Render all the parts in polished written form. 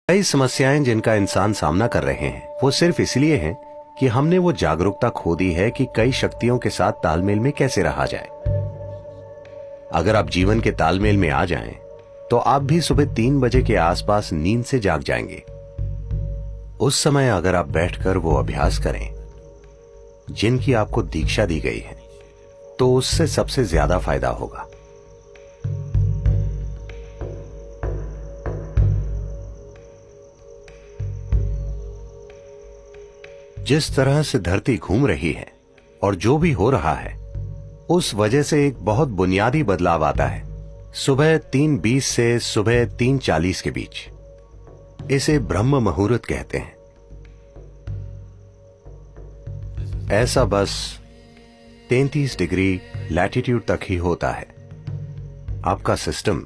कई समस्याएं जिनका इंसान सामना कर रहे हैं वो सिर्फ इसलिए हैं कि हमने वो जागरूकता खो दी है कि कई शक्तियों के साथ तालमेल में कैसे रहा जाए। अगर आप जीवन के तालमेल में आ जाएं, तो आप भी सुबह 3 बजे के आसपास नींद से जाग जाएंगे। उस समय अगर आप बैठकर वो अभ्यास करें जिनकी आपको दीक्षा दी गई है, तो उससे सबसे ज्यादा फायदा होगा। जिस तरह से धरती घूम रही है और जो भी हो रहा है, उस वजह से एक बहुत बुनियादी बदलाव आता है सुबह 3:20 से सुबह 3:40 के बीच। इसे ब्रह्म मुहूर्त कहते हैं। ऐसा बस 33 डिग्री लैटिट्यूड तक ही होता है। आपका सिस्टम,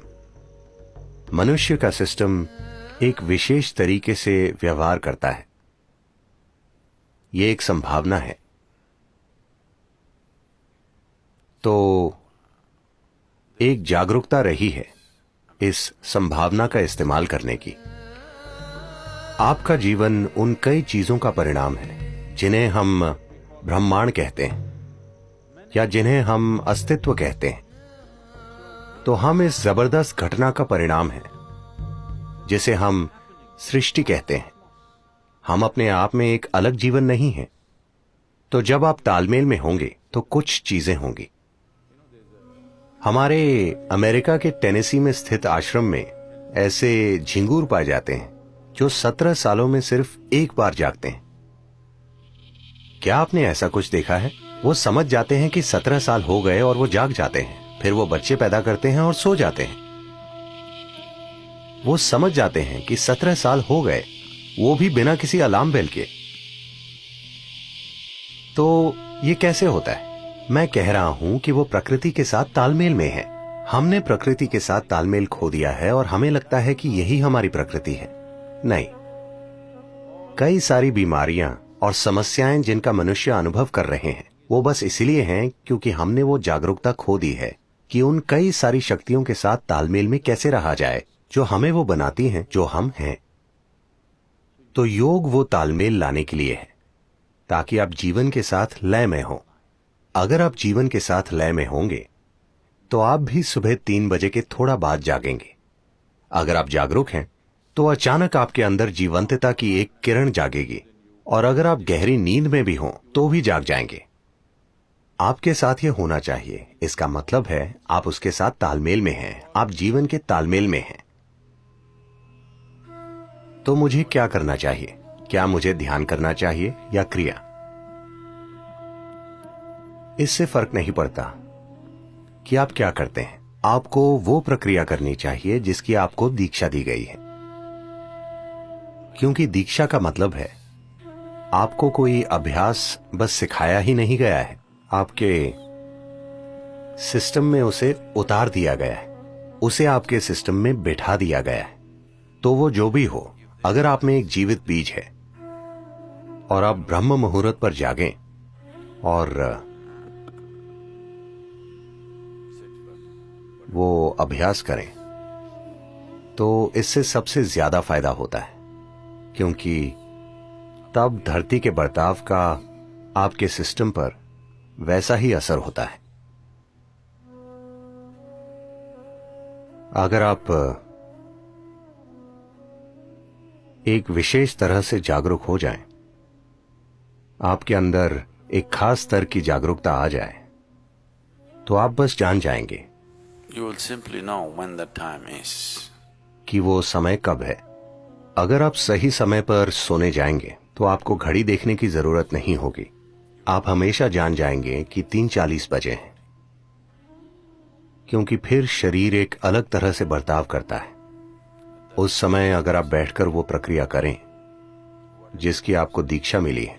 मनुष्य का सिस्टम एक विशेष तरीके से व्यवहार करता है। ये एक संभावना है। तो एक जागरूकता रही है इस संभावना का इस्तेमाल करने की। आपका जीवन उन कई चीजों का परिणाम है जिन्हें हम ब्रह्मांड कहते हैं या जिन्हें हम अस्तित्व कहते हैं। तो हम इस जबरदस्त घटना का परिणाम है जिसे हम सृष्टि कहते हैं। हम अपने आप में एक अलग जीवन नहीं है। तो जब आप तालमेल में होंगे तो कुछ चीजें होंगी। हमारे अमेरिका के टेनेसी में स्थित आश्रम में ऐसे झिंगूर पाए जाते हैं जो 17 सालों में सिर्फ एक बार जागते हैं। क्या आपने ऐसा कुछ देखा है? वो समझ जाते हैं कि 17 साल हो गए और वो जाग जाते हैं। फिर वो बच्चे पैदा करते हैं और सो जाते हैं। वो समझ जाते हैं कि 17 साल हो गए, वो भी बिना किसी अलार्म बेल के। तो ये कैसे होता है? मैं कह रहा हूं कि वो प्रकृति के साथ तालमेल में है। हमने प्रकृति के साथ तालमेल खो दिया है और हमें लगता है कि यही हमारी प्रकृति है। नहीं, कई सारी बीमारियां और समस्याएं जिनका मनुष्य अनुभव कर रहे हैं, वो बस इसलिए हैं क्योंकि हमने वो जागरूकता खो दी है कि उन कई सारी शक्तियों के साथ तालमेल में कैसे रहा जाए जो हमें वो बनाती हैं जो हम हैं। तो योग वो तालमेल लाने के लिए है ताकि आप जीवन के साथ लय में हो। अगर आप जीवन के साथ लय में होंगे तो आप भी सुबह 3 बजे के थोड़ा बाद जागेंगे। अगर आप जागरूक हैं तो अचानक आपके अंदर जीवंतता की एक किरण जागेगी, और अगर आप गहरी नींद में भी हों तो भी जाग जाएंगे। आपके साथ ये होना चाहिए। इसका मतलब है आप उसके साथ तालमेल में हैं, आप जीवन के तालमेल में हैं। तो मुझे क्या करना चाहिए? क्या मुझे ध्यान करना चाहिए या क्रिया? इससे फर्क नहीं पड़ता कि आप क्या करते हैं। आपको वो प्रक्रिया करनी चाहिए जिसकी आपको दीक्षा दी गई है, क्योंकि दीक्षा का मतलब है आपको कोई अभ्यास बस सिखाया ही नहीं गया है, आपके सिस्टम में उसे उतार दिया गया है, उसे आपके सिस्टम में बैठा दिया गया है। तो वो जो भी हो, अगर आप में एक जीवित बीज है और आप ब्रह्म मुहूर्त पर जागें और वो अभ्यास करें, तो इससे सबसे ज्यादा फायदा होता है, क्योंकि तब धरती के बर्ताव का आपके सिस्टम पर वैसा ही असर होता है। अगर आप एक विशेष तरह से जागरूक हो जाएं, आपके अंदर एक खास स्तर की जागरूकता आ जाए, तो आप बस जान जाएंगे You will simply know when that time is. कि वो समय कब है। अगर आप सही समय पर सोने जाएंगे तो आपको घड़ी देखने की जरूरत नहीं होगी। आप हमेशा जान जाएंगे कि 3:40 बजे हैं, क्योंकि फिर शरीर एक अलग तरह से बर्ताव करता है। उस समय अगर आप बैठकर वो प्रक्रिया करें जिसकी आपको दीक्षा मिली है,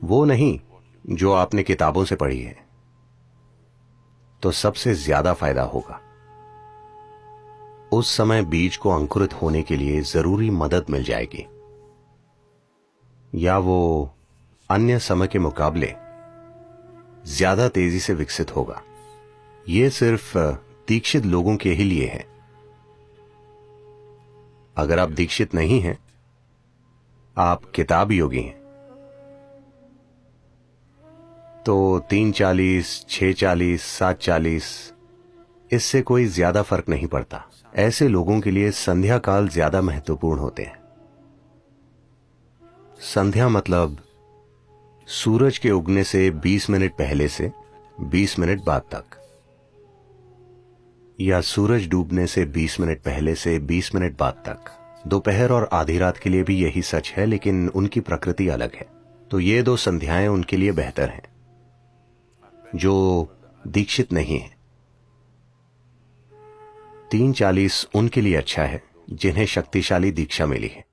वो नहीं जो आपने किताबों से पढ़ी है, तो सबसे ज्यादा फायदा होगा। उस समय बीज को अंकुरित होने के लिए जरूरी मदद मिल जाएगी, या वो अन्य समय के मुकाबले ज्यादा तेजी से विकसित होगा। ये सिर्फ दीक्षित लोगों के ही लिए है। अगर आप दीक्षित नहीं हैं, आप किताब योगी हैं, तो 3:40, 6:40, 7:40 इससे कोई ज्यादा फर्क नहीं पड़ता। ऐसे लोगों के लिए संध्या काल ज्यादा महत्वपूर्ण होते हैं। संध्या मतलब सूरज के उगने से 20 मिनट पहले से 20 मिनट बाद तक, या सूरज डूबने से 20 मिनट पहले से 20 मिनट बाद तक। दोपहर और आधी रात के लिए भी यही सच है, लेकिन उनकी प्रकृति अलग है। तो ये 2 संध्याएं उनके लिए बेहतर हैं जो दीक्षित नहीं है। 3:40 उनके लिए अच्छा है जिन्हें शक्तिशाली दीक्षा मिली है।